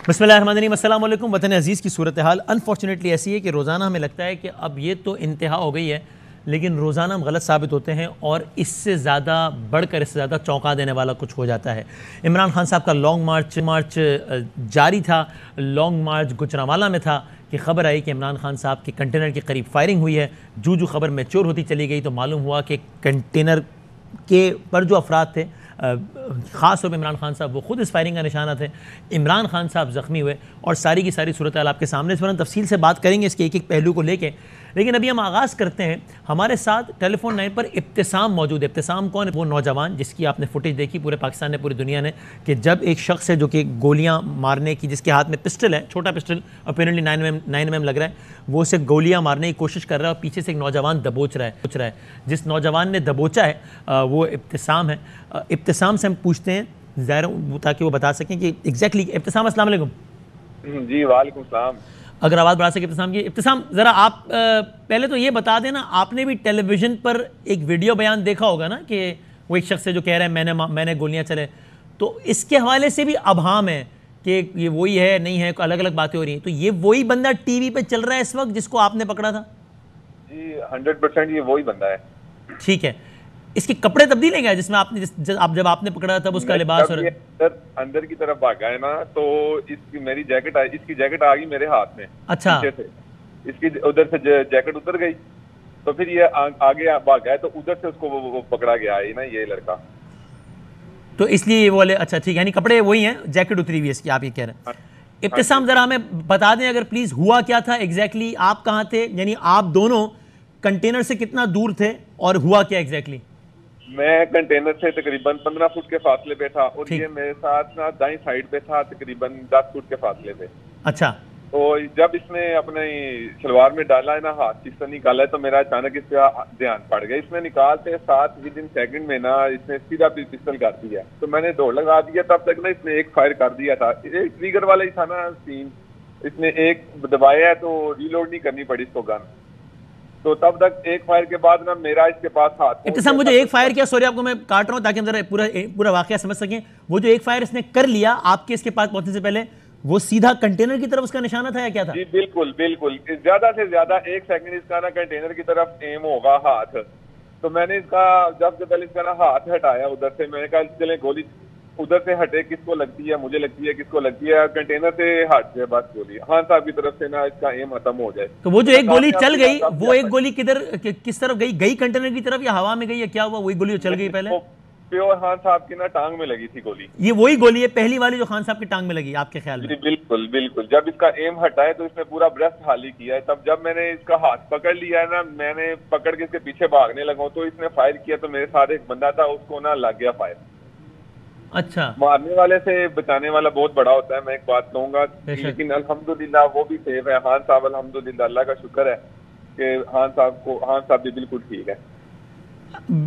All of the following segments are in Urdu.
بسم اللہ الرحمن الرحیم، السلام علیکم۔ وطن عزیز کی صورتحال انفارچونیٹلی ایسی ہے کہ روزانہ ہمیں لگتا ہے کہ اب یہ تو انتہا ہو گئی ہے، لیکن روزانہ ہم غلط ثابت ہوتے ہیں اور اس سے زیادہ بڑھ کر اس سے زیادہ چونکا دینے والا کچھ ہو جاتا ہے۔ عمران خان صاحب کا لانگ مارچ جاری تھا، لانگ مارچ گجرانوالہ میں تھا کہ خبر آئی کہ عمران خان صاحب کے کنٹینر کے قریب فائرنگ ہوئی ہے۔ جو خبر میچور ہوتی چلی گئی تو معلوم ہوا کہ کنٹینر کے پر جو افراد تھے، خاص طور پہ عمران خان صاحب، وہ خود اس فائرنگ کا نشانہ تھے۔ عمران خان صاحب زخمی ہوئے اور ساری کی ساری صورتحال آپ کے سامنے اس وقت تفصیل سے بات کریں گے اس کے ایک ایک پہلو کو لے کے، لیکن ابھی ہم آغاز کرتے ہیں۔ ہمارے ساتھ ٹیلی فون لائن پر ابتسام موجود ہے۔ ابتسام کون ہے؟ وہ نوجوان جس کی آپ نے فوٹیج دیکھی، پورے پاکستان نے، پوری دنیا نے، کہ جب ایک شخص ہے جو کہ گولیاں مارنے کی، جس کے ہاتھ میں پسٹل ہے، چھوٹا پسٹل، اپیرنٹلی 9mm لگ رہا ہے، وہ اسے گولیاں مارنے کی کوشش کر رہا ہے اور پیچھے سے ایک نوجوان دبوچ رہا ہے۔ جس نوجوان نے دبوچا ہے وہ ابتسام ہے۔ ابتسام سے ہم پوچھتے ہیں ظاہر تاکہ وہ بتا سکیں کہ ایگزیکٹلی۔ ابتسام السلام علیکم۔ جی وعلیکم السلام۔ اگر آواز بڑھا سکے ابتسام کی۔ ابتسام ذرا آپ پہلے تو یہ بتا دینا، آپ نے بھی ٹیلی ویژن پر ایک ویڈیو بیان دیکھا ہوگا نا کہ وہ ایک شخص ہے جو کہہ رہا ہے میں نے گولیاں چلے، تو اس کے حوالے سے بھی ابہام ہے کہ یہ وہی ہے نہیں ہے، الگ الگ باتیں ہو رہی ہیں، تو یہ وہی بندہ ٹی وی پہ چل رہا ہے اس وقت جس کو آپ نے پکڑا تھا؟ جی 100% یہ وہی بندہ ہے۔ ٹھیک ہے، اس کے کپڑے تبدیل ہیں کیا جس میں آپ نے جب آپ نے پکڑا تھا اس کا لباس؟ اور اندر کی طرف بھاگا ہے نا، تو اس کی میری جیکٹ آئی، اس کی جیکٹ آ گئی میرے ہاتھ میں۔ اچھا، اس کی ادھر سے جیکٹ اتر گئی، تو پھر یہ آگے بھاگا ہے، تو ادھر سے اس کو وہ پکڑا گیا ہے نا یہ لڑکا، تو اس لیے یہ بولے اچھا ٹھیک ہے، یعنی کپڑے وہی ہیں، جیکٹ اتری ہوئی ہے اس کی، آپ یہ کہہ رہے ہیں۔ ابتسام ذرا ہمیں بتا دیں اگر پلیز، ہوا کیا تھا ایگزیکٹلی؟ آپ کہاں تھے؟ یعنی آپ دونوں کنٹینر سے کتنا دور تھے اور ہوا کیا ایگزیکٹلی؟ میں کنٹینر سے تقریباً 15 فٹ کے فاصلے پہ تھا اور یہ میرے ساتھ نا دائیں سائڈ پہ تھا تقریباً 10 فٹ کے فاصلے پہ۔ اچھا، تو جب اس نے اپنے شلوار میں ڈالا ہے نا ہاتھ، پسٹل نکالا ہے، تو میرا اچانک اس پہ دھیان پڑ گیا۔ اس نے نکالتے 7 سیکنڈ میں نا اس نے سیدھا پسٹل کر دیا، تو میں نے دوڑ لگا دیا۔ تب تک نا اس نے ایک فائر کر دیا تھا، ایک ٹریگر والا ہی تھا نا سین، اس نے ایک دبایا ہے تو ریلوڈ نہیں کرنی پڑی اس کو گن، تو تب تک ایک فائر کے بعد نا میرا اس کے پاس ہاتھ۔ ابتسام مجھے ایک فائر کیا، سوری آپ کو میں کاٹ رہا ہوں تاکہ ہم ذرا پورا واقعہ سمجھ سکیں، وہ جو ایک فائر اس نے کر لیا آپ کے اس کے پاس پہنچنے سے پہلے، وہ سیدھا کنٹینر کی طرف اس کا نشانہ تھا یا کیا تھا؟ جی بالکل، زیادہ سے زیادہ 1 سیکنڈ اس کا نا کنٹینر کی طرف ایم ہوگا ہاتھ، تو میں نے اس کا جب سے پہلے اس کا نا ہاتھ ہٹایا ادھر سے، میں نے کہا چلیں گولی ادھر سے ہٹے، کس کو لگتی ہے، مجھے لگتی ہے، کس کو لگتی ہے، کنٹینر سے ہٹ جائے بس گولی، خان صاحب کی طرف سے نا اس کا ایم ختم ہو جائے۔ تو وہ جو ایک گولی چل گئی، وہ ایک گولی کس طرف گئی کنٹینر کی طرف یا ہوا میں گئی یا کیا ہوا؟ وہی گولی جو چل گئی پہلے پیور خان صاحب کی نا ٹانگ میں لگی تھی گولی۔ یہ وہی گولی ہے پہلی والی جو خان صاحب کی ٹانگ میں لگی آپ کے خیال میں؟ جی بالکل، جب اس کا ایم ہٹا ہے تو اس نے پورا بریسٹ خالی کیا ہے، تب جب میں نے اس کا ہاتھ پکڑ لیا ہے نا، میں نے پکڑ کے اس کے پیچھے بھاگنے لگا ہوں، تو اس نے فائر کیا، تو میرے ساتھ ایک بندہ تھا، اس کو نا لگ گیا فائر۔ اچھا، مارنے والے سے بچانے والا بہت بڑا ہوتا ہے، میں ایک بات کہوں گا، لیکن الحمدللہ وہ بھی سیف ہے۔ خان صاحب الحمدللہ، اللہ کا شکر ہے کہ خان صاحب بھی بالکل ٹھیک ہے،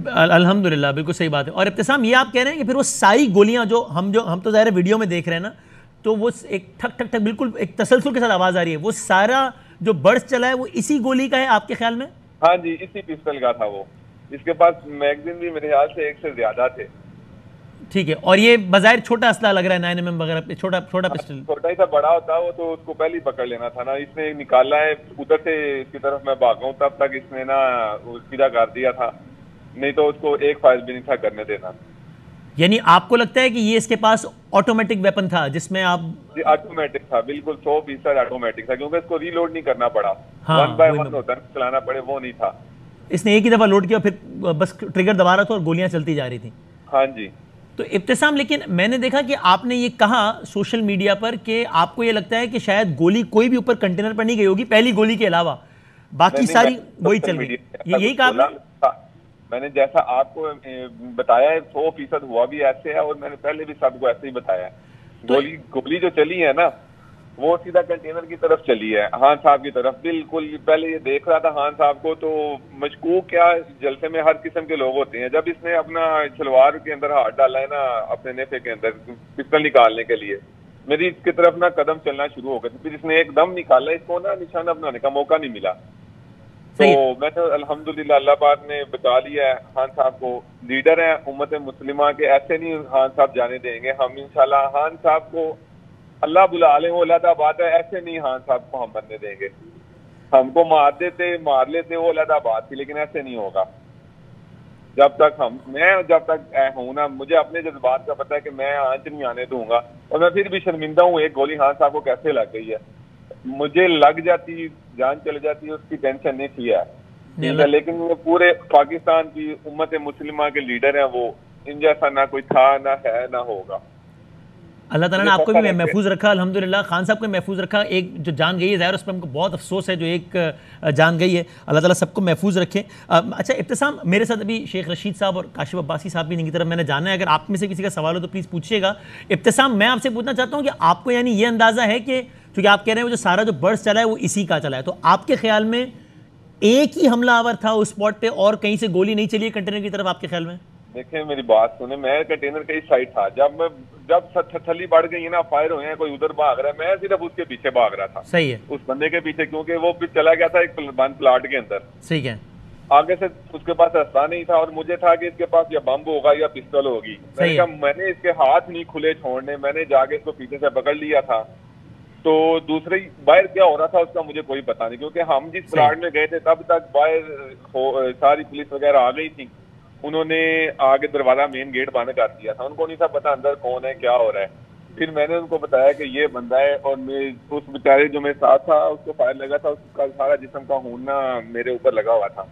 الحمدللہ، بالکل صحیح بات ہے۔ اور ابتسام یہ آپ کہہ رہے ہیں کہ پھر وہ ساری گولیاں جو ہم تو ظاہر ویڈیو میں دیکھ رہے ہیں نا، تو وہ ایک ٹھک ٹھک ٹھک بالکل ایک تسلسل کے ساتھ آواز آ رہی ہے، وہ سارا جو برس چلا ہے وہ اسی گولی کا ہے آپ کے خیال میں؟ ہاں جی، اسی پسٹل کا تھا وہ، اس کے پاس میگزین بھی میرے خیال سے 1 سے زیادہ تھے۔ ٹھیک ہے، اور یہ بظاہر چھوٹا اسلحہ لگ رہا ہے 9mm وغیرہ، چھوٹا پسٹل، چھوٹا ہی تھا، بڑا ہوتا وہ تو اس کو پہلے ہی پکڑ لینا تھا نا، اس نے نکالا ہے ادھر سے، اس کی طرف میں بھاگا ہوں، تب تک اس نے نا سیدھا کر دیا تھا، نہیں تو اس کو ایک فائر بھی نہیں تھا کرنے دینا۔ یعنی آپ کو لگتا ہے کہ یہ اس کے پاس آٹومیٹک ویپن تھا جس میں آپ؟ جی آٹومیٹک تھا، بالکل 100% آٹومیٹک تھا، کیونکہ اس کو ریلوڈ نہیں کرنا پڑا، 1 بائی 1 ہوتا ہے چلانا پڑے، وہ نہیں تھا، اس نے ایک ہی دفعہ لوڈ کیا، پھر بس ٹریگر دبا رہا تھا اور گولیاں چلتی جا رہی تھیں۔ ہاں جی۔ تو ابتسام لیکن میں نے دیکھا کہ آپ نے یہ کہا سوشل میڈیا پر کہ آپ کو یہ لگتا ہے کہ شاید گولی کوئی بھی اوپر کنٹینر پر نہیں گئی ہوگی پہلی گولی کے علاوہ، باقی ساری وہی چل گئی، یہی کہا آپ نے؟ میں نے جیسا آپ کو بتایا ہے 100% ہوا بھی ایسے ہے، اور میں نے پہلے بھی سب کو ایسے ہی بتایا ہے۔ گولی جو چلی ہے نا وہ سیدھا کنٹینر کی طرف چلی ہے، خان صاحب کی طرف، بالکل پہلے یہ دیکھ رہا تھا خان صاحب کو، تو مشکوک کیا جلسے میں ہر قسم کے لوگ ہوتے ہیں، جب اس نے اپنا شلوار کے اندر ہاتھ ڈالا ہے نا اپنے نیفے کے اندر پسٹل نکالنے کے لیے، میری اس کی طرف نا قدم چلنا شروع ہو گئے، پھر اس نے ایک دم نکالا، اس کو نا نشانہ بنانے کا موقع نہیں ملا، تو میں نے الحمدللہ اللہ پاک نے بچا لیا ہے خان صاحب کو۔ لیڈر ہیں امت مسلمہ کے، ایسے نہیں خان صاحب جانے دیں گے ہم، انشاءاللہ خان صاحب کو اللہ بلا لیں وہ علیحدہ بات ہے، ایسے نہیں خان صاحب کو ہم بننے دیں گے. ہم کو مار لیتے وہ علیحدہ بات تھی، لیکن ایسے نہیں ہوگا. جب تک جب تک ہوں نا، مجھے اپنے جذبات کا پتہ ہے کہ میں آنچ نہیں آنے دوں گا. اور میں پھر بھی شرمندہ ہوں ایک گولی خان صاحب کو کیسے لگ گئی ہے. مجھے لگ جاتی، جان چلے جاتی، اس کی ٹینشن نہیں تھی ہے، ٹھیک ہے، لیکن وہ پورے پاکستان کی امت مسلمہ کے لیڈر ہیں، وہ ان جیسا نہ کوئی تھا، نہ ہے، نہ ہوگا. اللہ تعالیٰ نے آپ کو بھی محفوظ رکھا الحمدللہ. خان صاحب کو محفوظ رکھا. ایک جو جان گئی ہے ظاہر اس پہ ہم کو بہت افسوس ہے جو ایک جان گئی ہے. اللہ تعالیٰ سب کو محفوظ رکھے. اچھا ابتسام، میرے ساتھ ابھی شیخ رشید صاحب اور کاشف عباسی صاحب بھی ان کی طرف میں نے جانا ہے. اگر آپ میں سے کسی کا سوال ہو تو پلیز پوچھیے گا. ابتسام، میں آپ سے پوچھنا چاہتا ہوں کہ آپ کو یعنی یہ اندازہ ہے کہ چونکہ آپ کہہ رہے ہیں وہ جو سارا جو برس چلا ہے وہ اسی کا چلا ہے، تو آپ کے خیال میں ایک ہی حملہ آور تھا اس اسپاٹ پہ اور کہیں سے گولی نہیں چلی ہے کنٹینر کی طرف آپ کے خیال میں؟ دیکھیں میری بات سنیں، میں کنٹینر کا ہی سائڈ تھا. جب تھلی بڑھ گئی نا، فائر ہوئے ہیں، کوئی ادھر بھاگ رہا ہے، میں صرف اس کے پیچھے بھاگ رہا تھا. صحیح ہے. اس بندے کے پیچھے، کیونکہ وہ پھر چلا گیا تھا ایک بند پلاٹ کے اندر. صحیح ہے. آگے سے اس کے پاس راستہ نہیں تھا، اور مجھے تھا کہ اس کے پاس یا بمب ہوگا یا پسٹل ہوگی. میں نے کہا میں نے اس کے ہاتھ نہیں کھلے چھوڑنے، میں نے جا کے اس کو پیچھے سے پکڑ لیا تھا. تو دوسرے باہر کیا ہو رہا تھا اس کا مجھے کوئی پتا نہیں، کیونکہ ہم جس پلاٹ میں گئے تھے تب تک باہر ساری پولیس وغیرہ آ گئی تھی. انہوں نے آگے دروازہ مین گیٹ بند کر دیا تھا، ان کو نہیں تھا پتا اندر کون ہے، کیا ہو رہا ہے. پھر میں نے ان کو بتایا کہ یہ بندہ ہے، اور اس بیچارے جو میرے ساتھ تھا اس کو فائر لگا تھا، اس کا سارا جسم کا خون نا میرے اوپر لگا ہوا تھا.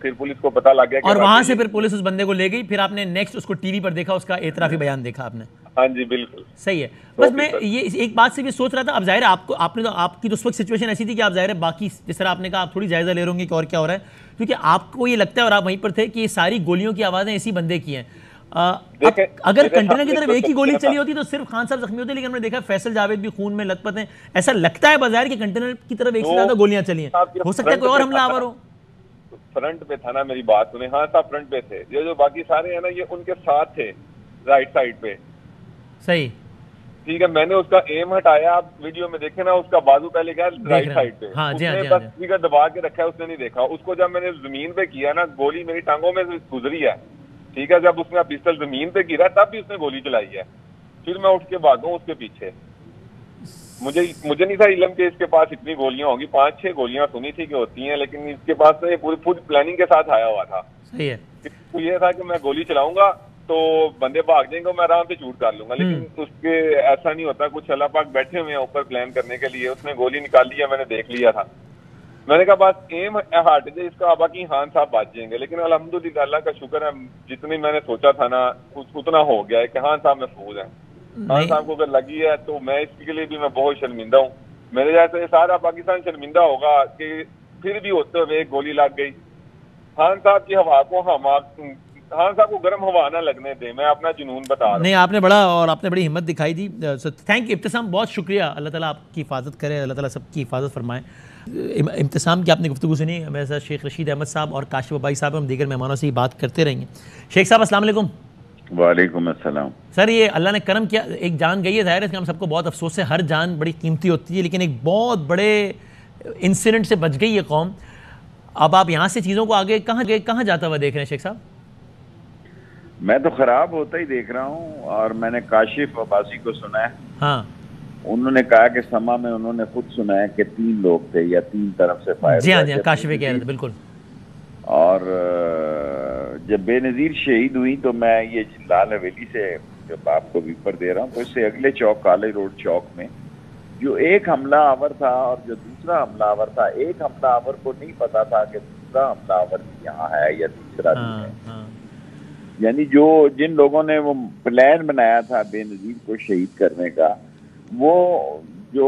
پھر پولیس کو پتا لگ گیا، اور وہاں سے پھر پولیس اس بندے کو لے گئی. پھر آپ نے نیکسٹ اس کو ٹی وی پر دیکھا، اس کا اعترافی بیان دیکھا آپ نے؟ ہاں جی بالکل صحیح ہے. بس میں یہ ایک بات سے بھی سوچ رہا تھا، اب ظاہر ہے آپ کی تو اس وقت سچویشن ایسی تھی کہ آپ ظاہر ہے باقی جس طرح آپ نے کہا آپ تھوڑی جائزہ لے رہے ہوں گے کہ اور کیا ہو رہا ہے، کیونکہ آپ کو یہ لگتا ہے اور آپ وہیں پر تھے کہ یہ ساری گولیوں کی آوازیں اسی بندے کی ہیں. اگر کنٹینر کی طرف ایک ہی گولی چلی ہوتی تو صرف خان صاحب زخمی ہوتے، لیکن ہم نے دیکھا فیصل جاوید بھی خون میں لت پت ہیں. ایسا لگتا ہے بظاہر کہ کنٹینر کی طرف ایک سے زیادہ گولیاں چلی ہیں. ہو سکتا ہے کوئی اور حملہ آور ہو. فرنٹ پہ تھا نا، میری بات سنیں. ہاں صاحب فرنٹ پہ تھے. یہ جو باقی سارے ہیں نا یہ ان کے ساتھ تھے رائٹ سائڈ پہ. صحیح ٹھیک ہے. میں نے اس کا ایم ہٹایا، آپ ویڈیو میں دیکھیں نا، اس کا بازو پہلے گیا رائٹ سائڈ پہ، اس نے بس ٹھیک ہے دبا کے رکھا ہے، اس نے نہیں دیکھا. اس کو جب میں نے زمین پہ کیا نا، گولی میری ٹانگوں میں گزری ہے، ٹھیک ہے. جب اس نے پسٹل زمین پہ گرا تب بھی اس نے گولی چلائی ہے. پھر میں اٹھ کے بھاگوں اس کے پیچھے. مجھے نہیں تھا علم کہ اس کے پاس اتنی گولیاں ہوں گی. 5-6 گولیاں سنی تھی کہ ہوتی ہیں، لیکن اس کے پاس یہ پوری پلاننگ کے ساتھ آیا ہوا تھا. صحیح ہے. یہ تھا کہ میں گولی چلاؤں گا تو بندے بھاگ جائیں گے، میں آرام سے شوٹ کر لوں گا. لیکن اس کے ایسا نہیں ہوتا. کچھ اللہ پاک بیٹھے ہوئے ہیں اوپر پلان کرنے کے لیے. اس نے گولی نکال لیا، میں نے دیکھ لیا تھا. میں نے کہا بس ایم ہٹ جائے اس کا، باقی خان صاحب بچ جائیں گے. لیکن الحمدللہ اللہ کا شکر ہے، جتنی میں نے سوچا تھا نا اتنا ہو گیا ہے کہ خان صاحب محفوظ ہیں. خان صاحب کو اگر لگی ہے تو میں اس کے لیے بھی میں بہت شرمندہ ہوں. میرے جیسے سارا پاکستان شرمندہ ہوگا کہ پھر بھی ہوتے ہوئے ایک گولی لگ گئی. خان صاحب کی ہوا کو خان صاحب کو گرم ہوا نہ لگنے دیں. میں اپنا جنون بتا رہا ہوں. نہیں، آپ نے بڑی ہمت دکھائی دی. تھینک یو ابتسام، بہت شکریہ. اللہ تعالیٰ آپ کی حفاظت کرے، اللہ تعالیٰ سب کی حفاظت فرمائے. ابتسام کی آپ نے گفتگو سنی. میرے ساتھ شیخ رشید احمد صاحب اور کاشف عباسی صاحب، ہم دیگر مہمانوں سے ہی بات کرتے رہیں گے. شیخ صاحب السلام علیکم. وعلیکم السلام. سر یہ اللہ نے کرم کیا، ایک جان گئی ہے، ظاہر ہے کہ ہم سب کو بہت افسوس ہے. ہر جان بڑی قیمتی ہوتی ہے، لیکن ایک بہت بڑے انسیڈنٹ سے بچ گئی یہ قوم. اب آپ یہاں سے چیزوں کو آگے کہاں جاتا ہوا دیکھ رہے ہیں شیخ صاحب؟ میں تو خراب ہوتا ہی دیکھ رہا ہوں. اور میں نے کاشف عباسی کو سنا ہے، ہاں انہوں نے کہا کہ سما میں انہوں نے خود سنا ہے کہ 3 لوگ تھے یا 3 طرف سے فائر. جی ہاں کاشف کہہ رہے تھے بالکل. اور جب بے نظیر شہید ہوئی تو میں یہ لال حویلی سے جب آپ کو ویپر دے رہا ہوں تو اس سے اگلے چوک کالے روڈ چوک میں جو ایک حملہ آور تھا اور جو دوسرا حملہ آور تھا، ایک حملہ آور کو نہیں پتا تھا کہ دوسرا حملہ آور یہاں ہے یا تیسرا بھی ہے. یعنی جن لوگوں نے وہ پلان بنایا تھا بے نظیر کو شہید کرنے کا، وہ جو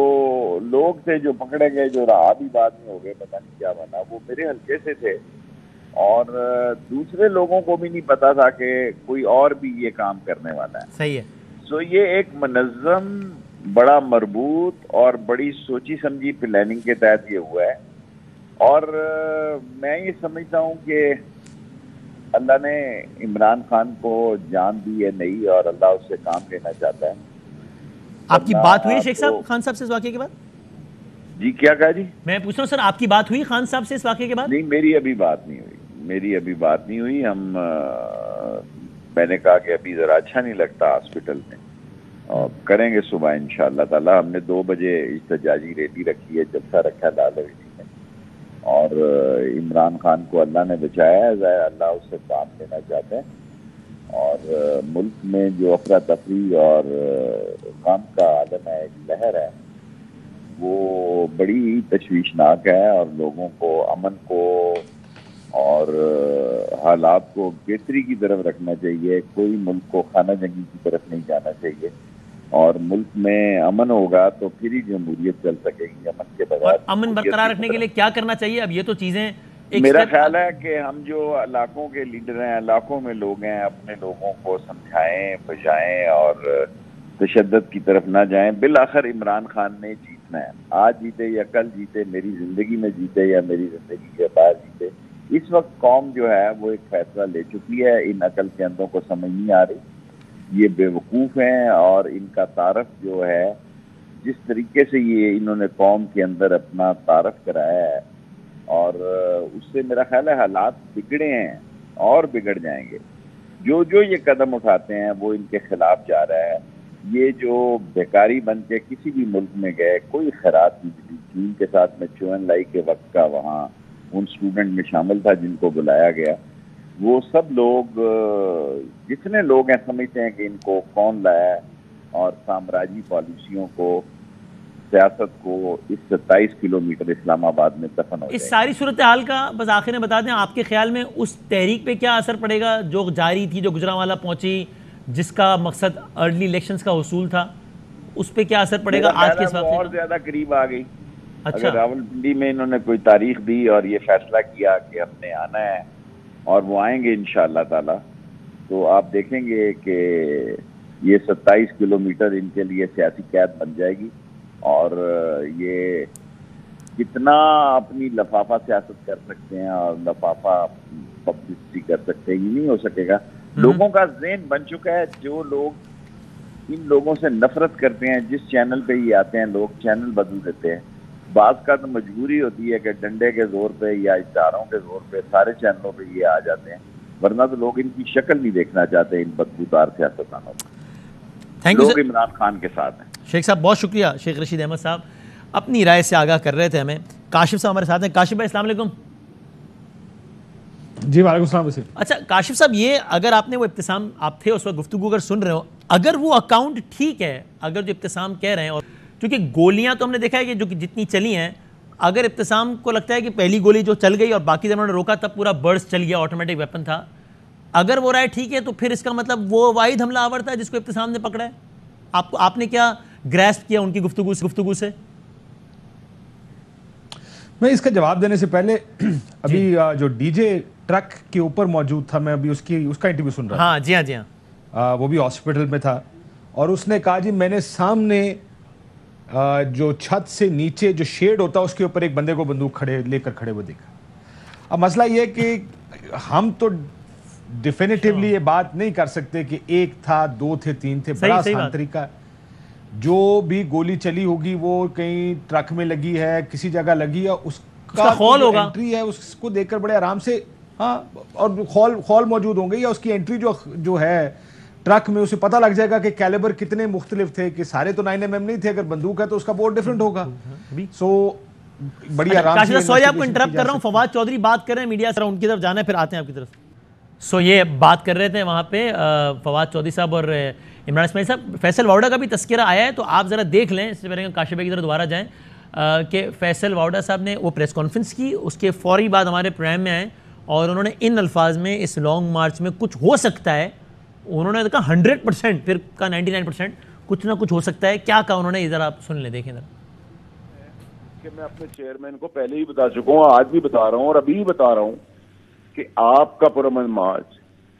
لوگ تھے جو پکڑے گئے، جو رہا بھی بعد میں ہو گئے، پتہ نہیں کیا بنا، وہ میرے حلقے سے تھے. اور دوسرے لوگوں کو بھی نہیں پتا تھا کہ کوئی اور بھی یہ کام کرنے والا ہے. صحیح ہے. سو یہ ایک منظم، بڑا مربوط اور بڑی سوچی سمجھی پلاننگ کے تحت یہ ہوا ہے. اور میں یہ سمجھتا ہوں کہ اللہ نے عمران خان کو جان دی ہے نہیں، اور اللہ اس سے کام لینا چاہتا ہے. آپ کی بات ہوئی شیخ صاحب خان صاحب سے اس واقعے کے بعد؟ جی کیا کہا جی؟ میں پوچھ رہا ہوں سر، آپ کی بات ہوئی خان صاحب سے اس واقعے کے بعد؟ نہیں، میری ابھی بات نہیں ہوئی. میں نے کہا کہ ابھی ذرا اچھا نہیں لگتا ہاسپٹل میں، اور کریں گے صبح انشاءاللہ تعالی. ہم نے 2 بجے احتجاجی ریلی رکھی ہے, جلسہ رکھا ہے لال حویلی میں, اور عمران خان کو اللہ نے بچایا ہے, اللہ اس سے کام لینا چاہتے ہیں, اور ملک میں جو افراتفری اور غم کا عالم ہے, ایک لہر ہے, وہ بڑی تشویشناک ہے, اور لوگوں کو امن کو اور حالات کو بہتری کی طرف رکھنا چاہیے. کوئی ملک کو خانہ جنگی کی طرف نہیں جانا چاہیے, اور ملک میں امن ہوگا تو پھر ہی جمہوریت چل سکے گی. امن کے بغیر, امن برقرار رکھنے کے لیے کیا کرنا چاہیے؟ اب یہ تو چیزیں میرا خیال ہے کہ ہم جو علاقوں کے لیڈر ہیں, علاقوں میں لوگ ہیں, اپنے لوگوں کو سمجھائیں, بجائیں اور تشدد کی طرف نہ جائیں. بالآخر عمران خان نے جیتنا ہے, آج جیتے یا کل جیتے, میری زندگی میں جیتے یا میری زندگی کے بعد جیتے. اس وقت قوم جو ہے وہ ایک فیصلہ لے چکی ہے. ان عقل کے اندوں کو سمجھ نہیں آ رہی, یہ بے وقوف ہیں, اور ان کا تعارف جو ہے, جس طریقے سے یہ انہوں نے قوم کے اندر اپنا تعارف کرایا ہے, اور اس سے میرا خیال ہے حالات بگڑے ہیں اور بگڑ جائیں گے. جو یہ قدم اٹھاتے ہیں وہ ان کے خلاف جا رہا ہے. یہ جو بیکاری بن کے کسی بھی ملک میں گئے, کوئی خیرات نہیں ملی. چین کے ساتھ میں چوئن لائی کے وقت کا وہاں ان اسٹوڈنٹ میں شامل تھا جن کو بلایا گیا. وہ سب لوگ, جتنے لوگ ہیں, سمجھتے ہیں کہ ان کو کون لایا, اور سامراجی پالیسیوں کو, سیاست کو اس 27 کلومیٹر اسلام آباد میں دفن ہو جائے. اس ساری صورتحال کا بس آخر میں بتا دیں, آپ کے خیال میں اس تحریک پہ کیا اثر پڑے گا جو جاری تھی, جو گجرانوالہ پہنچی, جس کا مقصد ارلی الیکشنز کا حصول تھا؟ اس پہ کیا اثر پڑے گا آج کے اس واقعے؟ اور زیادہ قریب آ گئی. اچھا, اگر راولپنڈی میں انہوں نے کوئی تاریخ دی اور یہ فیصلہ کیا کہ ہم نے آنا ہے, اور وہ آئیں گے انشاءاللہ تعالی, تو آپ دیکھیں گے کہ یہ 27 کلومیٹر ان کے لیے سیاسی قید بن جائے گی. اور یہ کتنا اپنی لفافہ سیاست کر سکتے ہیں اور لفافہ پبلسٹی کر سکتے ہیں, یہ نہیں ہو سکے گا. لوگوں کا ذہن بن چکا ہے, جو لوگ ان لوگوں سے نفرت کرتے ہیں, جس چینل پہ یہ آتے ہیں لوگ چینل بدل دیتے ہیں. بعض کا تو مجبوری ہوتی ہے کہ ڈنڈے کے زور پہ یا اشاروں کے زور پہ سارے چینلوں پہ یہ آ جاتے ہیں, ورنہ تو لوگ ان کی شکل نہیں دیکھنا چاہتے, ان بدبودار سیاستدانوں کو. لوگ عمران خان کے ساتھ ہیں. شیخ صاحب بہت شکریہ. شیخ رشید احمد صاحب اپنی رائے سے آگاہ کر رہے تھے ہمیں. کاشف صاحب ہمارے ساتھ ہیں. کاشف بھائی السلام علیکم. جی وعلیکم السلام. اچھا کاشف صاحب, یہ اگر آپ نے وہ ابتسام, آپ تھے اس وقت گفتگو اگر سن رہے ہو, اگر وہ اکاؤنٹ ٹھیک ہے, اگر جو ابتسام کہہ رہے ہیں, اور کیونکہ گولیاں تو ہم نے دیکھا ہے کہ جو جتنی چلی ہیں, اگر ابتسام کو لگتا ہے کہ پہلی گولی جو چل گئی اور باقی جب انہوں نے روکا تب پورا برس چل گیا, آٹومیٹک ویپن تھا, اگر وہ رائے ٹھیک ہے تو پھر اس کا مطلب وہ واحد حملہ آور تھا جس کو ابتسام نے پکڑا ہے. آپ نے کیا گریسپ کیا ان کی گفتگو سے؟ میں اس کا جواب دینے سے پہلے ابھی جو ڈی جے ٹرک کے اوپر موجود تھا, میں ابھی اس کا انٹرویو سن رہا تھا. ہاں جی ہاں, وہ بھی ہاسپٹل میں تھا, اور اس نے کہا جی میں نے سامنے جو چھت سے نیچے جو شیڈ ہوتا ہے اس کے اوپر ایک بندے کو بندوق لے کر کھڑے ہوئے دیکھا. اب مسئلہ یہ کہ ہم تو ڈیفینیٹیولی یہ بات نہیں کر سکتے کہ ایک تھا, 2 تھے, 3 تھے. بڑا آسان طریقہ, جو بھی گولی چلی ہوگی وہ کہیں ٹرک میں لگی ہے, کسی جگہ لگی ہے, اس کا خول ہوگا, انٹری ہے, اس کو دیکھ کر بڑے آرام سے, ہاں, اور خول موجود ہوں گے, یا اس کی انٹری جو ہے ٹرک میں, اسے پتہ لگ جائے گا کہ کیلیبر کتنے مختلف تھے, کہ سارے تو 9mm نہیں تھے, اگر بندوق ہے تو اس کا بورڈ ڈیفرنٹ ہوگا. سو بڑی آرام سے. سوری آپ کو انٹرپٹ کر رہا ہوں, فواد چودھری بات کر رہے ہیں میڈیا سے, ان کی طرف جانا ہے, پھر آتے ہیں آپ کی طرف. یہ بات کر رہے تھے وہاں پہ فواد چودھری صاحب اور عمران اسماعیل صاحب. فیصل واؤڈا کا بھی تذکرہ آیا ہے, تو آپ ذرا دیکھ لیں, اس سے پہلے کاشف بھائی کی طرف دوبارہ جائیں, کہ فیصل واؤڈا صاحب نے وہ پریس کانفرنس کی, اس کے فوری بعد ہمارے پروگرام میں آئے, اور انہوں نے ان الفاظ میں اس لانگ مارچ میں کچھ ہو سکتا ہے, انہوں نے کہا 100%, پھر کہا 99%, کچھ نہ کچھ ہو سکتا ہے. کیا کہا انہوں نے, ذرا آپ سن لیں, دیکھیں ذرا. کہ میں اپنے چیئرمین کو پہلے ہی بتا چکا ہوں, آج بھی بتا رہا ہوں اور ابھی بھی بتا رہا ہوں, کہ آپ کا پرامن مارچ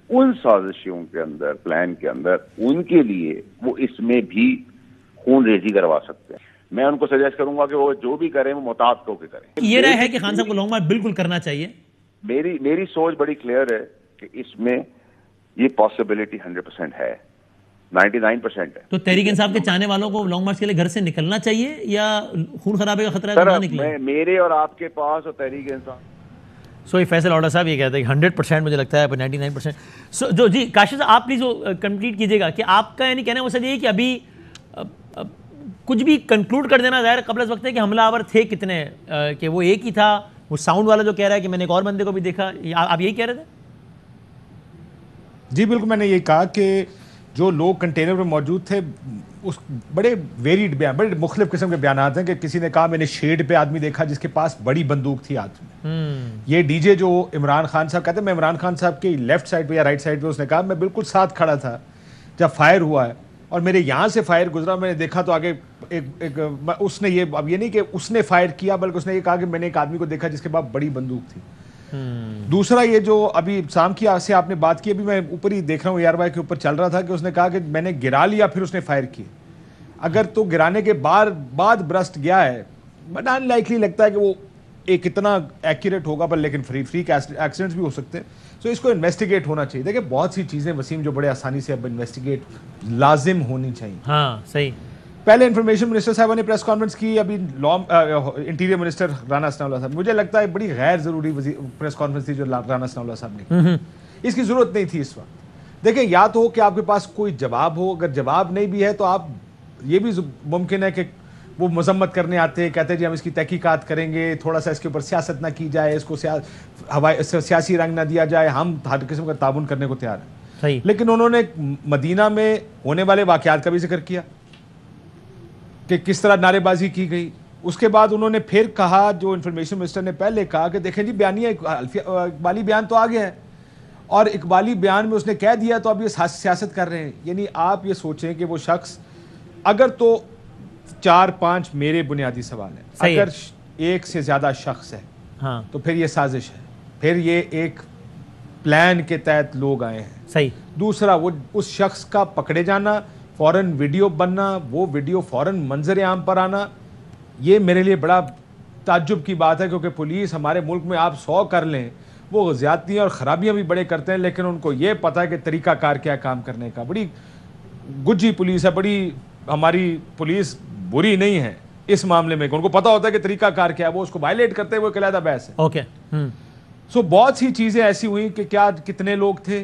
ان سازشوں کے اندر, پلان کے اندر, ان کے لیے وہ اس میں بھی خون ریزی کروا سکتے ہیں. میں ان کو سجیسٹ کروں گا کہ وہ جو بھی کریں وہ محتاط ہو کے کریں. یہ رائے ہے کہ خان صاحب کو لانگ مارچ بالکل کرنا چاہیے. میری سوچ بڑی کلیئر ہے کہ اس میں یہ پاسبلٹی 100% ہے, 99% ہے. تو تحریک انصاف کے چاہنے والوں کو لانگ مارچ کے لیے گھر سے نکلنا چاہیے, یا خون خرابے کا خطرہ ہے تو نہ نکلیں؟ میرے اور آپ کے پاس اور تحریک انصاف. فیصل واؤڈا صاحب یہ کہتے ہیں کہ 100% مجھے لگتا ہے, 99%. جی کاشف صاحب آپ پلیز وہ کمپلیٹ کیجیے گا, کہ آپ کا یعنی کہنا ہے وہ سر یہ کہ ابھی کچھ بھی کنکلوڈ کر دینا ظاہر قبل از وقت ہے کہ حملہ آور تھے کتنے, کہ وہ ایک ہی تھا, وہ ساؤنڈ والا جو کہہ رہا ہے کہ میں نے ایک اور بندے کو بھی دیکھا, آپ یہی کہہ رہے تھے؟ جی بالکل, میں نے یہ کہا کہ جو لوگ کنٹینر میں موجود تھے اس بڑے ویریڈ بیان, بڑے مختلف قسم کے بیانات ہیں کہ کسی نے کہا میں نے شیڈ پہ آدمی دیکھا جس کے پاس بڑی بندوق تھی ہاتھ میں. یہ ڈی جے جو عمران خان صاحب کہتے ہیں, میں عمران خان صاحب کے لیفٹ سائڈ پہ یا رائٹ سائڈ پہ, اس نے کہا میں بالکل ساتھ کھڑا تھا جب فائر ہوا ہے اور میرے یہاں سے فائر گزرا, میں نے دیکھا تو آگے ایک اس نے یہ, اب یہ نہیں کہ اس نے فائر کیا بلکہ اس نے یہ کہا کہ میں نے ایک آدمی کو دیکھا جس کے پاس بڑی بندوق تھی. دوسرا یہ جو ابھی سام کی سے آپ نے بات کی, ابھی میں اوپر ہی دیکھ رہا ہوں ایئر وائی کے اوپر چل رہا تھا کہ اس نے کہا کہ میں نے گرا لیا پھر اس نے فائر کی. اگر تو گرانے کے بعد برسٹ گیا ہے, بٹ ان لائکلی لگتا ہے کہ وہ ایک اتنا ایکوریٹ ہوگا, پر لیکن فریک ایکسیڈنٹس بھی ہو سکتے ہیں. سو اس کو انویسٹیگیٹ ہونا چاہیے. دیکھیں بہت سی چیزیں وسیم جو بڑے آسانی سے اب انویسٹیگیٹ لازم ہونی چاہیے. ہاں صحیح. پہلے انفارمیشن منسٹر صاحب نے پریس کانفرنس کی, ابھی انٹیریئر منسٹر رانا ثناء اللہ صاحب, مجھے لگتا ہے بڑی غیر ضروری پریس کانفرنس تھی جو رانا ثناء اللہ صاحب نے کی. اس کی ضرورت نہیں تھی اس وقت. دیکھیں یا تو ہو کہ آپ کے پاس کوئی جواب ہو, اگر جواب نہیں بھی ہے تو آپ یہ بھی ممکن ہے کہ وہ مذمت کرنے آتے ہیں, کہتے ہیں جی ہم اس کی تحقیقات کریں گے, تھوڑا سا اس کے اوپر سیاست نہ کی جائے, اس کو سیاسی رنگ نہ دیا جائے, ہم ہر قسم کا تعاون کرنے کو تیار ہیں. لیکن انہوں نے مدینہ میں ہونے والے واقعات کا بھی ذکر کیا کہ کس طرح نعرے بازی کی گئی. اس کے بعد انہوں نے پھر کہا, جو انفارمیشن منسٹر نے پہلے کہا, کہ دیکھیں جی بیانیہ اقبالی بیان تو آ گیا ہے اور اقبالی بیان میں اس نے کہہ دیا تو اب یہ سیاست کر رہے ہیں. یعنی آپ یہ سوچیں کہ وہ شخص, اگر تو 4-5 میرے بنیادی سوال ہیں, اگر ایک سے زیادہ شخص ہے تو پھر یہ سازش ہے, پھر یہ ایک پلان کے تحت لوگ آئے ہیں. صحیح. دوسرا وہ اس شخص کا پکڑے جانا, فوراً ویڈیو بننا, وہ ویڈیو فوراً منظر عام پر آنا, یہ میرے لیے بڑا تعجب کی بات ہے, کیونکہ پولیس ہمارے ملک میں آپ 100 کر لیں, وہ زیادتیاں اور خرابیاں بھی بڑے کرتے ہیں, لیکن ان کو یہ پتہ ہے کہ طریقہ کار کیا کام کرنے کا. بڑی گجی پولیس ہے, بڑی ہماری پولیس بری نہیں ہے اس معاملے میں, ان کو پتہ ہوتا ہے کہ طریقہ کار کیا ہے, وہ اس کو وائلیٹ کرتے ہیں, وہ ایک علیحدہ بحث ہے. اوکے. سو بہت سی چیزیں ایسی ہوئیں کہ کیا کتنے لوگ تھے,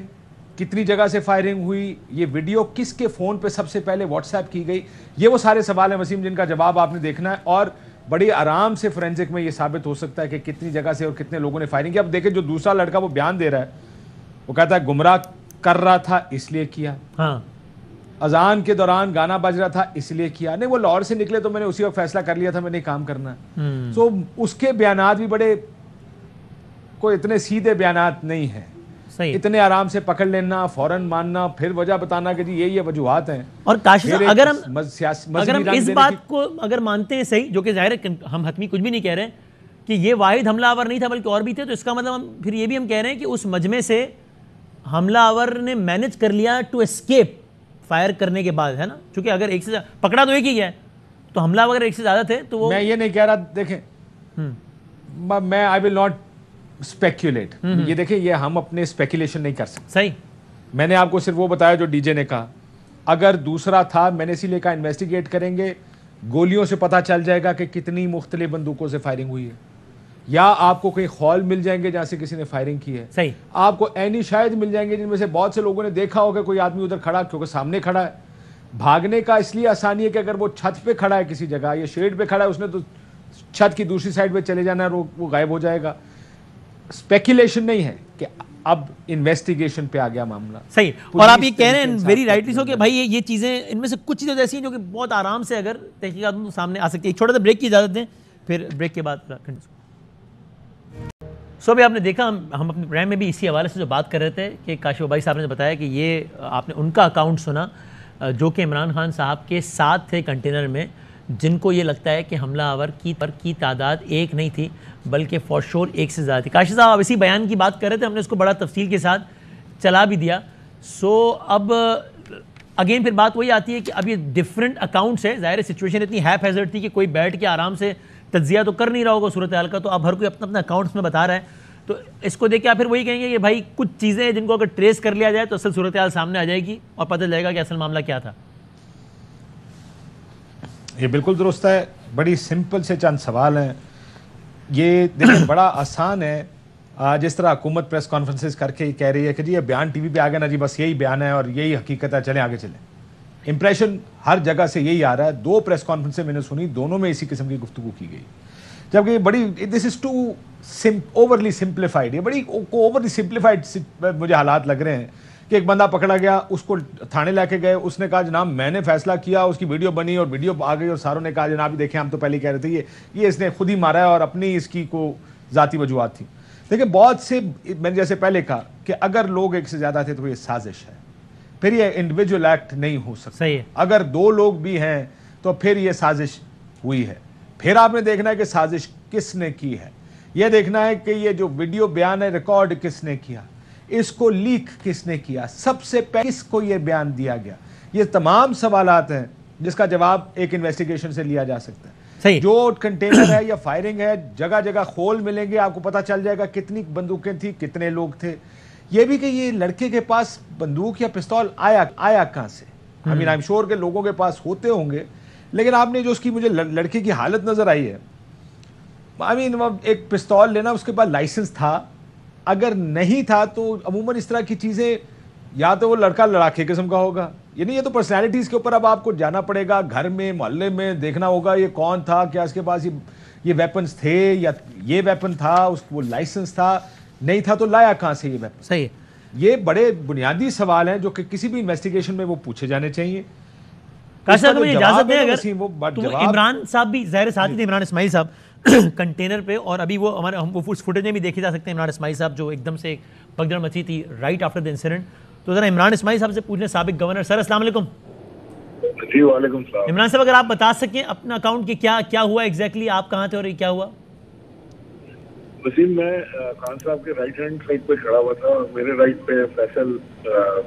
کتنی جگہ سے فائرنگ ہوئی, یہ ویڈیو کس کے فون پہ سب سے پہلے واٹس ایپ کی گئی, یہ وہ سارے سوال ہیں وسیم جن کا جواب آپ نے دیکھنا ہے. اور بڑی آرام سے فورینزک میں یہ ثابت ہو سکتا ہے کہ کتنی جگہ سے اور کتنے لوگوں نے فائرنگ کی. اب دیکھیں جو دوسرا لڑکا وہ بیان دے رہا ہے, وہ کہتا ہے گمراہ کر رہا تھا اس لیے کیا, اذان کے دوران گانا بج رہا تھا اس لیے کیا, نہیں وہ لاہور سے نکلے تو میں نے اسی وقت فیصلہ کر لیا تھا میں نے کام کرنا ہے. سو اس کے بیانات بھی بڑے کوئی اتنے سیدھے بیانات نہیں ہیں, اتنے آرام سے پکڑ لینا, فوراً ماننا, پھر وجہ بتانا کہ جی یہ وجوہات ہیں. اور کاشف صاحب اگر ہم اس بات کو اگر مانتے ہیں صحیح, جو کہ ظاہر ہے ہم حتمی کچھ بھی نہیں کہہ رہے کہ یہ واحد حملہ آور نہیں تھا بلکہ اور بھی تھے, تو اس کا مطلب ہم پھر یہ بھی ہم کہہ رہے ہیں کہ اس مجمع سے حملہ آور نے مینج کر لیا ٹو اسکیپ فائر کرنے کے بعد, ہے نا, چونکہ اگر ایک سے پکڑا تو ایک ہی ہے, تو حملہ اگر ایک سے زیادہ تھے تو وہ, میں یہ نہیں کہہ رہا, دیکھیں میں آئی ول ناٹ اسپیکولیٹ, یہ دیکھیں یہ ہم اپنے اسپیکولیشن نہیں کر سکتے. صحیح. میں نے آپ کو صرف وہ بتایا جو ڈی جے نے کہا. اگر دوسرا تھا, میں نے اسی لیے کہا انویسٹیگیٹ کریں گے, گولیوں سے پتہ چل جائے گا کہ کتنی مختلف بندوقوں سے فائرنگ ہوئی ہے, یا آپ کو کوئی خول مل جائیں گے جہاں سے کسی نے فائرنگ کی ہے. صحیح. آپ کو عینی شاہد مل جائیں گے جن میں سے بہت سے لوگوں نے دیکھا ہوگا کوئی آدمی ادھر کھڑا, کیونکہ سامنے کھڑا ہے. بھاگنے کا اس لیے آسانی ہے کہ اگر وہ چھت پہ کھڑا ہے کسی جگہ یا شیڈ پہ کھڑا ہے, اس نے تو چھت کی دوسری سائڈ پہ چلے جانا ہے, وہ غائب ہو جائے گا. اسپیکولیشن نہیں ہے کہ اب انویسٹیگیشن پہ آ گیا معاملہ. صحیح. اور آپ یہ کہہ رہے ہیں ویری رائٹلی سو کہ بھائی یہ چیزیں, ان میں سے کچھ چیزیں ایسی ہیں جو کہ بہت آرام سے اگر تحقیقات سامنے آ سکتی ہے. ایک چھوٹا سا بریک کی اجازت دیں, پھر بریک کے بعد سو ابھی آپ نے دیکھا, ہم اپنے پروگرام میں بھی اسی حوالے سے جو بات کر رہے تھے کہ کاشف بھائی صاحب نے بتایا کہ یہ آپ نے ان کا اکاؤنٹ سنا جو کہ عمران خان صاحب کے ساتھ تھے کنٹینر میں, جن کو یہ لگتا ہے کہ حملہ آور کی تعداد ایک نہیں تھی بلکہ فور شور ایک سے زیادہ تھی. کاشف صاحب آپ اسی بیان کی بات کر رہے تھے, ہم نے اس کو بڑا تفصیل کے ساتھ چلا بھی دیا. سو اب اگین پھر بات وہی آتی ہے کہ اب یہ ڈفرینٹ اکاؤنٹس ہے, ظاہر سچویشن اتنی ہیپ ہیزرڈ تھی کہ کوئی بیٹھ کے آرام سے تجزیہ تو کر نہیں رہا ہوگا صورتحال کا, تو اب ہر کوئی اپنا اپنا اکاؤنٹس میں بتا رہا ہے. تو اس کو دیکھ کے آپ پھر وہی کہیں گے کہ بھائی کچھ چیزیں ہیں جن کو اگر ٹریس کر لیا جائے تو اصل صورتحال سامنے آ جائے گی اور پتہ چلے گا کہ اصل معاملہ کیا تھا. یہ بالکل درست ہے, بڑی سمپل سے چند سوال ہیں. یہ دیکھیں بڑا آسان ہے, جس طرح حکومت پریس کانفرنسز کر کے کہہ رہی ہے کہ جی یہ بیان ٹی وی پہ آ گیا نا جی, بس یہی بیان ہے اور یہی حقیقت ہے, چلیں آگے چلیں. امپریشن ہر جگہ سے یہی آ رہا ہے. 2 پریس کانفرنسیں میں نے سنی, دونوں میں اسی قسم کی گفتگو کی گئی, جبکہ یہ بڑی دس از ٹو اوورلی سمپلیفائڈ, یہ بڑی اوورلی سمپلیفائڈ مجھے حالات لگ رہے ہیں کہ ایک بندہ پکڑا گیا, اس کو تھانے لے کے گئے, اس نے کہا جناب میں نے فیصلہ کیا, اس کی ویڈیو بنی اور ویڈیو آ گئی اور ساروں نے کہا جناب دیکھیں ہم تو پہلے کہہ رہے تھے یہ اس نے خود ہی مارا ہے اور اپنی اس کی کو ذاتی وجوہات تھی. دیکھیں بہت سے, میں نے جیسے پہلے کہا کہ اگر لوگ ایک سے زیادہ تھے تو یہ سازش ہے, پھر یہ انڈیویجول ایکٹ نہیں ہو سکتا. اگر 2 لوگ بھی ہیں تو پھر یہ سازش ہوئی ہے. پھر آپ نے دیکھنا ہے کہ سازش کس نے کی ہے, یہ دیکھنا ہے کہ یہ جو ویڈیو بیان ہے ریکارڈ کس نے کیا, اس کو لیک کس نے کیا, سب سے پہلے کس کو یہ بیان دیا گیا. یہ تمام سوالات ہیں جس کا جواب ایک انویسٹیگیشن سے لیا جا سکتا ہے. جو کنٹینر ہے یا فائرنگ ہے, جگہ جگہ خول ملیں گے, آپ کو پتہ چل جائے گا کتنی بندوقیں تھیں, کتنے لوگ تھے. یہ بھی کہ یہ لڑکے کے پاس بندوق یا پستول آیا کہاں سے. آئی ایم شور کہ لوگوں کے پاس ہوتے ہوں گے, لیکن آپ نے جو اس کی مجھے لڑکے کی حالت نظر آئی ہے, ایک پستول لینا, اس کے پاس لائسنس تھا, اگر نہیں تھا تو عموماً اس طرح کی چیزیں یا تو وہ لڑکا لڑاکے قسم کا ہوگا, یعنی یہ تو پرسنالٹیز کے اوپر اب آپ کو جانا پڑے گا, گھر میں محلے میں دیکھنا ہوگا یہ کون تھا, کیا اس کے پاس یہ ویپنز تھے یا یہ ویپن تھا, اس کو لائسنس تھا, نہیں تھا تو لایا کہاں سے یہ ویپن. صحیح, یہ بڑے بنیادی سوال ہیں جو کہ کسی بھی انویسٹیگیشن میں وہ پوچھے جانے چاہیے. اجازت دیں اگر عمران صاحب بھی ظاہر ساتھ تھے, عمران اسماعیل صاحب کنٹینر پہ, اور ابھی وہ ہمارے اس فوٹیج میں بھی دیکھے جا سکتے ہیں عمران اسماعیل صاحب جو ایک دم سے بھگدڑ مچی تھی رائٹ آفٹر دا انسیڈنٹ. تو ذرا عمران اسماعیل صاحب سے پوچھنے, سابق گورنر. سر السلام علیکم. جی وعلیکم السلام. عمران صاحب اگر آپ بتا سکیں اپنا اکاؤنٹ کہ کیا ہوا ایگزیکٹلی, آپ کہاں تھے اور کیا ہوا؟ وسیم, میں خان صاحب کے رائٹ ہینڈ سائڈ پہ کھڑا ہوا تھا اور میرے رائٹ پہ فیصل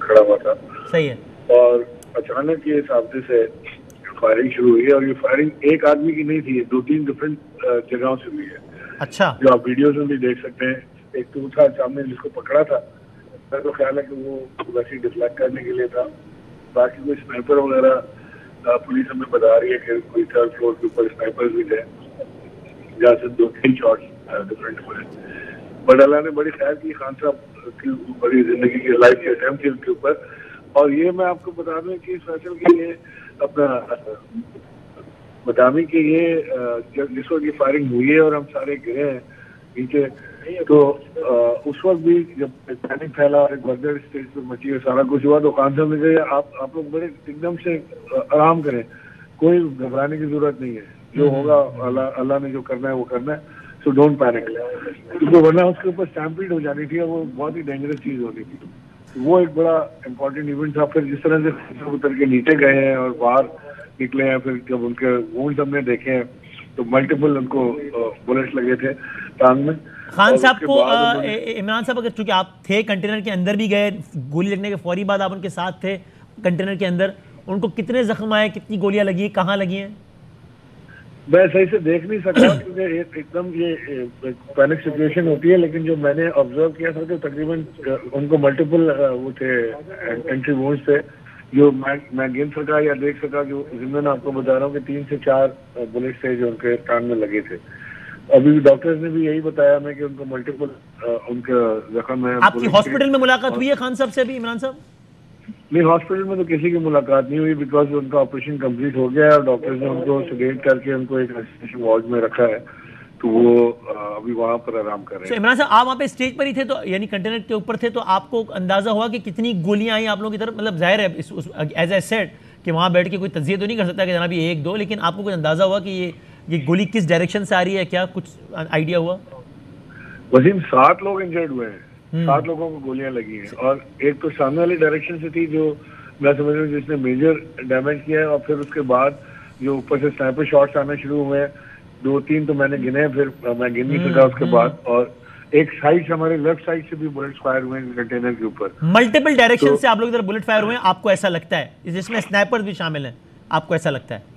کھڑا ہوا تھا. صحیح ہے. اور اچانک یہ سامنے سے فائرنگ شروع ہوئی, اور یہ فائرنگ ایک آدمی کی نہیں تھی, 2-3 ڈفرینٹ جگہوں سے ہوئی ہے. اچھا, جو آپ ویڈیوز میں بھی دیکھ سکتے ہیں. ایک تو تھا سامنے جس کو پکڑا تھا, میرا تو خیال ہے کہ وہ ویسے ڈسلیکٹ کرنے کے لیے تھا. باقی کوئی اسنائپر وغیرہ پولیس ہمیں بتا رہی ہے کہ کوئی 3rd فلور کے اوپر اسنائپر بھی تھے, جہاں سے 2-3 شاٹس ڈفرینٹ ہوئے. بٹ اللہ نے بڑی خیر کی, خان صاحب کی بڑی زندگی کی لائف کے اٹیمپٹ ان کے اوپر. اور یہ میں آپ کو بتا دوں کہ اس فیصل کے لیے اپنا بدامی کے یہ جس وقت یہ فائرنگ ہوئی ہے اور ہم سارے گرے ہیں نیچے, تو اس وقت بھی جب پینک پھیلا اور ایک بردر اسٹیج پہ مچی ہے, سارا کچھ ہوا, تو خان صاحب نے کہا آپ لوگ بڑے ایک دم سے آرام کریں, کوئی گھبرانے کی ضرورت نہیں ہے, جو ہوگا اللہ نے جو کرنا ہے وہ کرنا ہے, سو ڈونٹ پینک. ورنہ اس کے اوپر اسٹیمپیڈ ہو جانی تھی اور وہ بہت ہی ڈینجرس چیز ہونی تھی. وہ ایک بڑا امپورٹنٹ ایونٹ تھا. پھر جس طرح سے اتر کے نیچے گئے ہیں اور باہر نکلے ہیں, پھر جب ان کے وونڈز ہم نے دیکھے ہیں تو ملٹیپل ان کو بلٹس لگے تھے ٹانگ میں. خان صاحب کو, عمران صاحب اگر چونکہ آپ تھے کنٹینر کے اندر بھی گئے, گولی لگنے کے فوری بعد آپ ان کے ساتھ تھے کنٹینر کے اندر, ان کو کتنے زخم آئے, کتنی گولیاں لگی, کہاں لگی ہیں؟ میں صحیح سے دیکھ نہیں سکتا کیونکہ ایک دم یہ پینک سچویشن ہوتی ہے, لیکن جو میں نے آبزرو کیا تھا کہ تقریباً ان کو ملٹیپل وہ تھے انٹری وونڈز تھے, جو میں گن سکا یا دیکھ سکا. جو ضمن آپ کو بتا رہا ہوں کہ 3 سے 4 بلٹس تھے جو ان کے کان میں لگے تھے. ابھی ڈاکٹرز نے بھی یہی بتایا ہمیں کہ ان کو ملٹیپل ان کا زخم ہے. آپ کی ہاسپٹل میں ملاقات ہوئی ہے خان صاحب سے ابھی عمران صاحب؟ نہیں, ہاسپٹل میں تو کسی کی ملاقات نہیں ہوئی, بیکاز ان کا آپریشن کمپلیٹ ہو گیا ہے اور ڈاکٹرز نے ان کو سیڈیٹ کر کے ان کو ایک ریسپریشن وارڈ میں رکھا ہے, تو وہ ابھی وہاں پر آرام کر رہے ہیں. عمران صاحب آپ وہاں پہ اسٹیج پر ہی تھے, تو یعنی کنٹینر کے اوپر تھے, تو آپ کو اندازہ ہوا کہ کتنی گولیاں آئیں آپ لوگوں کی طرف؟ مطلب ظاہر ہے ایز اے سیٹ کہ وہاں بیٹھ کے کوئی تجزیہ تو نہیں کر سکتا کہ جناب یہ 1-2, لیکن آپ کو کوئی اندازہ ہوا کہ یہ گولی کس ڈائریکشن سے آ رہی ہے, کیا کچھ آئیڈیا ہوا؟ وسیم 7 لوگ انجرڈ ہوئے ہیں, 7 لوگوں کو گولیاں لگی ہیں, اور ایک تو سامنے والی ڈائریکشن سے تھی جو میں سمجھ رہا ہوں جس نے میجر ڈیمیج کیا ہے, اور پھر اس کے بعد جو اوپر سے سنائپر شاٹس آنا شروع ہوئے ہیں 2-3 تو میں نے گنے, پھر میں گن نہیں سکا اس کے بعد. اور ایک سائڈ سے ہمارے لیفٹ سائڈ سے بھی بلٹس فائر ہوئے ہیں کنٹینر کے اوپر, ملٹیپل ڈائریکشن سے آپ لوگ ادھر بلٹ فائر ہوئے ہیں, آپ کو ایسا لگتا ہے جس میں سنائپر بھی شامل ہیں, آپ کو ایسا لگتا ہے؟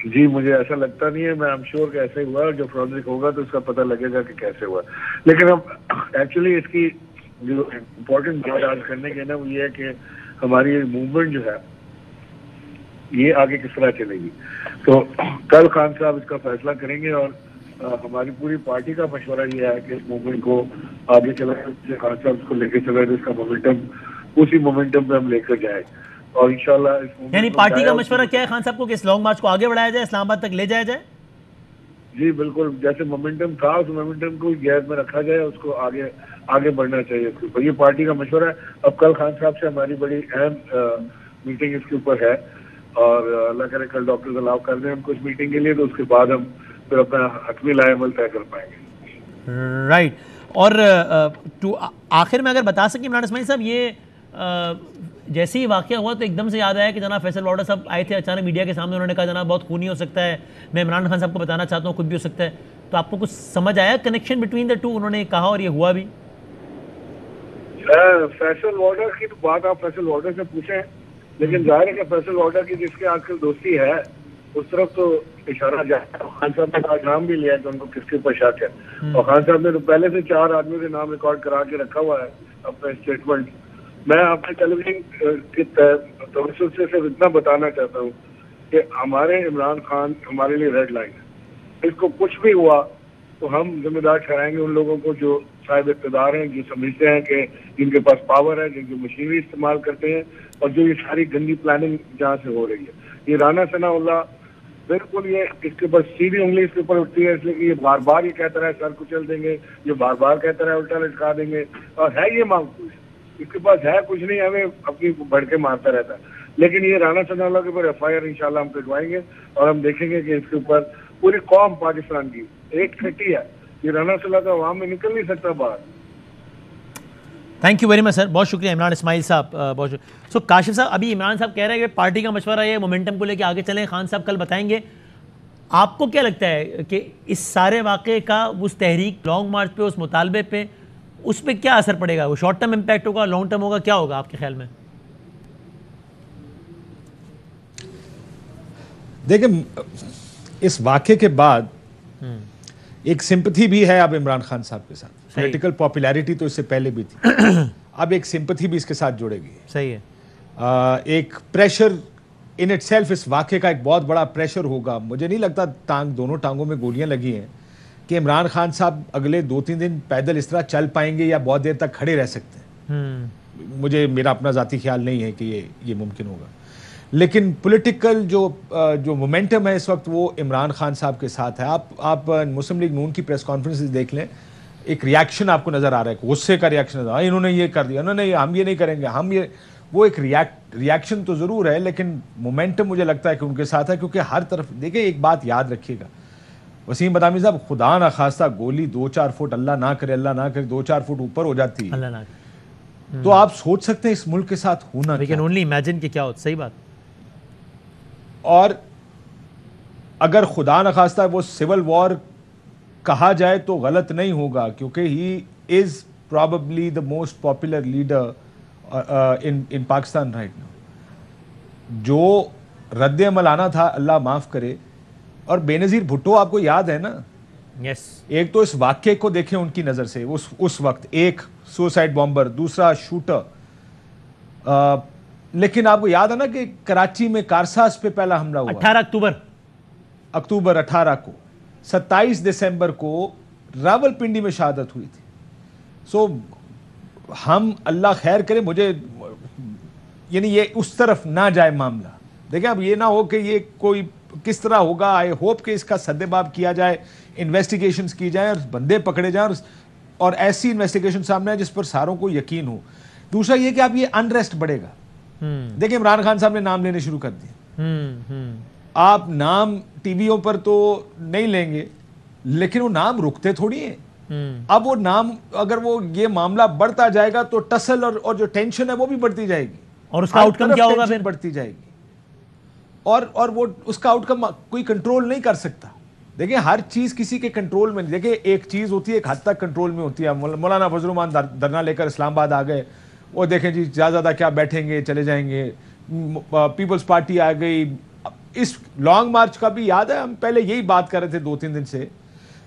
جی مجھے ایسا لگتا نہیں ہے, میں ایم شیور کہ ایسا ہی ہوا, جو فورنسک ہوگا تو اس کا پتہ لگے گا کہ کیسے ہوا. لیکن اب ایکچولی اس کی جو امپورٹنٹ بات آج کرنے کے نا وہ یہ ہے کہ ہماری موومنٹ جو ہے یہ آگے کس طرح چلے گی. تو کل خان صاحب اس کا فیصلہ کریں گے, اور ہماری پوری پارٹی کا مشورہ یہ ہے کہ اس موومنٹ کو آگے چلا, خان صاحب اس کو لے کے چلا, اس کا مومنٹم اسی مومنٹم پہ ہم لے کر جائیں. اور انشاءاللہ یعنی پارٹی کا مشورہ کیا ہے خان صاحب کو کہ اس لانگ مارچ کو آگے بڑھایا جائے, اسلام آباد تک لے جایا جائے؟ جی بالکل, جیسے مومنٹم تھا اس مومنٹم کو گیپ میں رکھا جائے, اس کو آگے بڑھنا چاہیے. یہ پارٹی کا مشورہ ہے. اب کل خان صاحب سے ہماری بڑی اہم میٹنگ اس کے اوپر ہے, اور اللہ کرے کل ڈاکٹر الاؤ کر دیں ہم کو اس میٹنگ کے لیے, تو اس کے بعد ہم پھر اپنا حتمی لائے عمل طے کر پائیں گے. رائٹ. اور آخر میں اگر بتا سکیں عمران اسماعیل صاحب, یہ جیسے ہی واقعہ ہوا تو ایک دم سے یاد آیا کہ جناب فیصل وارڈر صاحب آئے تھے اچانک میڈیا کے سامنے, انہوں نے کہا جناب بہت خونی ہو سکتا ہے, میں عمران خان صاحب کو بتانا چاہتا ہوں خود بھی ہو سکتا ہے. تو آپ کو کچھ سمجھ آیا کنیکشن بٹوین دا ٹو, انہوں نے کہا اور یہ ہوا بھی؟ فیصل وارڈر کی تو بات آپ فیصل وارڈر سے پوچھیں, لیکن ظاہر ہے کہ فیصل وارڈر کی جس کے آج کل دوستی ہے اس طرف تو اشارہ جائے. خان صاحب نے نام بھی لیا کہ ان کو کس کے اوپر شک ہے, اور خان صاحب نے تو پہلے سے 4 آدمیوں کے نام ریکارڈ کرا کے رکھا ہوا ہے اپنا اسٹیٹمنٹ. میں اپنے ٹیلی ویژن کے توسط سے صرف اتنا بتانا چاہتا ہوں کہ ہمارے عمران خان ہمارے لیے ریڈ لائن ہے. اس کو کچھ بھی ہوا تو ہم ذمہ دار ٹھہرائیں گے ان لوگوں کو جو صاحب اقتدار ہیں, جو سمجھتے ہیں کہ جن کے پاس پاور ہے, جن کی مشینری استعمال کرتے ہیں, اور جو یہ ساری گندی پلاننگ جہاں سے ہو رہی ہے. یہ رانا ثناء اللہ بالکل یہ اس کے اوپر سیدھی انگلی اس کے اوپر اٹھتی ہے, اس لیے کہ یہ بار بار یہ کہتا رہا ہے سر کچل دیں گے, یہ بار بار کہتا رہا ہے الٹا لٹکا دیں گے, اور ہے یہ مانگ اس کے پاس ہے کچھ نہیں, ہمیں اپنی بڑھ کے مارتا رہتا ہے. لیکن یہ رانا ثناء اللہ کے اوپر FIR انشاءاللہ ہم کٹوائیں گے, اور ہم دیکھیں گے کہ اس کے اوپر پوری قوم پاکستان کی ایک کھٹی ہے. یہ رانا ثناء اللہ عوام میں نکل نہیں سکتا باہر. تھینک یو ویری مچ سر, بہت شکریہ عمران اسماعیل صاحب, بہت شکریہ. سو کاشف صاحب, ابھی عمران صاحب کہہ رہے ہیں کہ پارٹی کا مشورہ ہے, مومنٹم کو لے کے آگے چلیں, خان صاحب کل بتائیں گے. آپ کو کیا لگتا ہے کہ اس سارے واقعے کا اس تحریک لانگ مارچ پہ, اس مطالبے پہ, اس پہ کیا اثر پڑے گا؟ وہ شارٹ ٹرم امپیکٹ ہوگا, لانگ ٹرم ہوگا, کیا ہوگا آپ کے خیال میں؟ دیکھیں اس واقعے کے بعد ایک سمپتھی بھی ہے اب عمران خان صاحب کے ساتھ. پولیٹیکل پاپولیرٹی تو اس سے پہلے بھی تھی, اب ایک سمپتھی بھی اس کے ساتھ جڑے گی. صحیح ہے. ایک پریشر ان اٹ سیلف, اس واقعے کا ایک بہت بڑا پریشر ہوگا. مجھے نہیں لگتا دونوں ٹانگوں میں گولیاں لگی ہیں کہ عمران خان صاحب اگلے 2-3 دن پیدل اس طرح چل پائیں گے یا بہت دیر تک کھڑے رہ سکتے ہیں. میرا اپنا ذاتی خیال نہیں ہے کہ یہ ممکن ہوگا. لیکن پولیٹیکل جو مومنٹم ہے اس وقت وہ عمران خان صاحب کے ساتھ ہے. آپ مسلم لیگ نون کی پریس کانفرنسز دیکھ لیں, ایک ریاکشن آپ کو نظر آ رہا ہے, غصے کا ریاکشن نظر آ رہا ہے, انہوں نے یہ کر دیا, انہوں نے ہم یہ نہیں کریں گے, وہ ایک ریاکشن تو ضرور ہے, لیکن مومنٹم مجھے لگتا ہے کہ ان کے ساتھ ہے. کیونکہ ہر طرف دیکھیں, ایک بات یاد رکھیے گا وسیم بدامی صاحب, خدا نہ خواستہ گولی 2-4 فٹ, اللہ نہ کرے 2-4 فٹ اوپر ہو جاتی ہے تو آپ سوچ سکتے ہیں اس ملک کے ساتھ ہونا لیکن اونلی امیجن کہ کیا ہوتا. صحیح بات. اور اگر خدا نہ خواستہ وہ سول وار کہا جائے تو غلط نہیں ہوگا, کیونکہ he is probably the most popular leader in Pakistan right now. جو رد عمل آنا تھا اللہ معاف کرے. اور بے نظیر بھٹو آپ کو یاد ہے نا, ایک تو اس واقعے کو دیکھیں ان کی نظر سے, اس وقت ایک سوسائڈ بامبر, دوسرا شوٹر. لیکن آپ کو یاد ہے نا کہ کراچی میں کارساز پہ پہلا حملہ ہوا 18 اکتوبر 18 کو, 27 دسمبر کو راولپنڈی میں شہادت ہوئی تھی. سو ہم اللہ خیر کرے, مجھے یعنی یہ اس طرف نہ جائے معاملہ. دیکھیں اب یہ نہ ہو کہ یہ کوئی کس طرح ہوگا. آئی ہوپ کہ اس کا سدباب کیا جائے, انویسٹیگیشنز کی جائیں اور بندے پکڑے جائیں, اور ایسی انویسٹیگیشن سامنے آئے جس پر ساروں کو یقین ہو. دوسرا یہ کہ اب یہ انریسٹ بڑھے گا. دیکھیں عمران خان صاحب نے نام لینے شروع کر دیے. آپ نام ٹی ویوں پر تو نہیں لیں گے, لیکن وہ نام رکتے تھوڑی ہیں. اب وہ نام, اگر وہ یہ معاملہ بڑھتا جائے گا تو ٹسل اور جو ٹینشن ہے وہ بھی بڑھتی جائے گی, اور اس کا آؤٹ کم کیا ہوگا, پھر بڑھتی جائے گی, اور وہ اس کا آؤٹ کم کوئی کنٹرول نہیں کر سکتا. دیکھیں ہر چیز کسی کے کنٹرول میں, دیکھیں ایک چیز ہوتی ہے ایک حد تک کنٹرول میں ہوتی ہے. مولانا فضل الرحمان دھرنا لے کر اسلام آباد آ گئے, وہ دیکھیں جی زیادہ کیا بیٹھیں گے چلے جائیں گے. پیپلز پارٹی آ گئی. اس لانگ مارچ کا بھی یاد ہے, ہم پہلے یہی بات کر رہے تھے 2-3 دن سے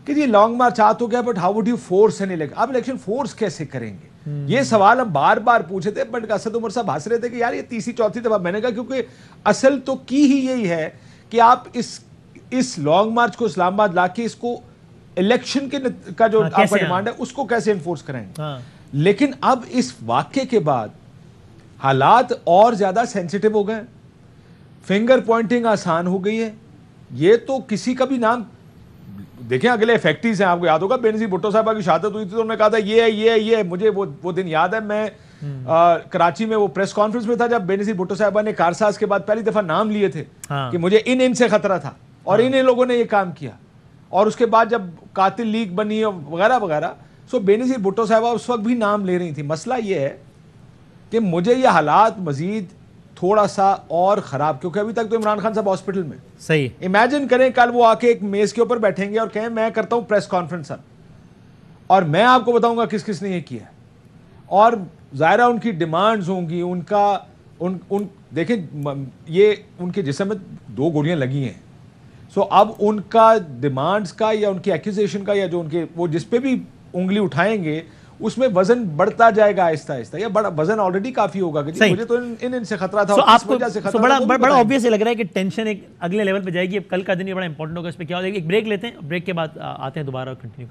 کہ جی لانگ مارچ آ تو گیا, but how would you force an election. آپ الیکشن فورس کیسے کریں گے, یہ سوال ہم بار بار پوچھے تھے. بٹ اسد عمر صاحب ہنس رہے تھے کہ یار یہ 3-4 دفعہ. میں نے کہا کیونکہ اصل تو کی ہی یہی ہے کہ آپ اس لانگ مارچ کو اسلام آباد لا کے اس کو الیکشن کا جو آپ کا ڈیمانڈ ہے اس کو کیسے انفورس کریں گے. لیکن اب اس واقعے کے بعد حالات اور زیادہ سینسٹیو ہو گئے, فنگر پوائنٹنگ آسان ہو گئی ہے. یہ تو کسی کا بھی نام دیکھیں, اگلے افیکٹیز ہیں, آپ کو یاد ہوگا بے نظیر بھٹو صاحبہ کی شہادت ہوئی تھی تو انہوں نے کہا تھا یہ مجھے وہ دن یاد ہے, میں کراچی میں وہ پریس کانفرنس میں تھا جب بے نظیر بھٹو صاحبہ نے کارساز کے بعد پہلی دفعہ نام لیے تھے کہ مجھے ان سے خطرہ تھا اور ان لوگوں نے یہ کام کیا, اور اس کے بعد جب قاتل لیگ بنی وغیرہ وغیرہ. سو بے نظیر بھٹو صاحبہ اس وقت بھی نام لے رہی تھی. مسئلہ یہ ہے کہ مجھے یہ حالات مزید تھوڑا سا اور خراب, کیونکہ ابھی تک تو عمران خان صاحب ہاسپٹل میں, صحیح امیجن کریں کل وہ آ کے ایک میز کے اوپر بیٹھیں گے اور کہیں میں کرتا ہوں پریس کانفرنس اور میں آپ کو بتاؤں گا کس کس نے یہ کیا ہے, اور ظاہرہ ان کی ڈیمانڈز ہوں گی, ان کا دیکھیں یہ ان کے جسم میں 2 گولیاں لگی ہیں. سو اب ان کا ڈیمانڈز کا یا ان کی ایکوزیشن کا یا جو ان کے وہ جس پہ بھی انگلی اٹھائیں گے اس میں وزن بڑھتا جائے گا آہستہ آہستہ, یا بڑا وزن آلریڈی کافی ہوگا کہ مجھے تو ان سے خطرہ تھا. آپ کو بڑا obvious لگ رہا ہے کہ ٹینشن ایک اگلے لیول پہ جائے گی. اب کل کا دن یہ بڑا امپورٹنٹ ہوگا, اس پہ کیا ہوگا. ایک بریک لیتے ہیں, بریک کے بعد آتے ہیں دوبارہ کنٹینیو.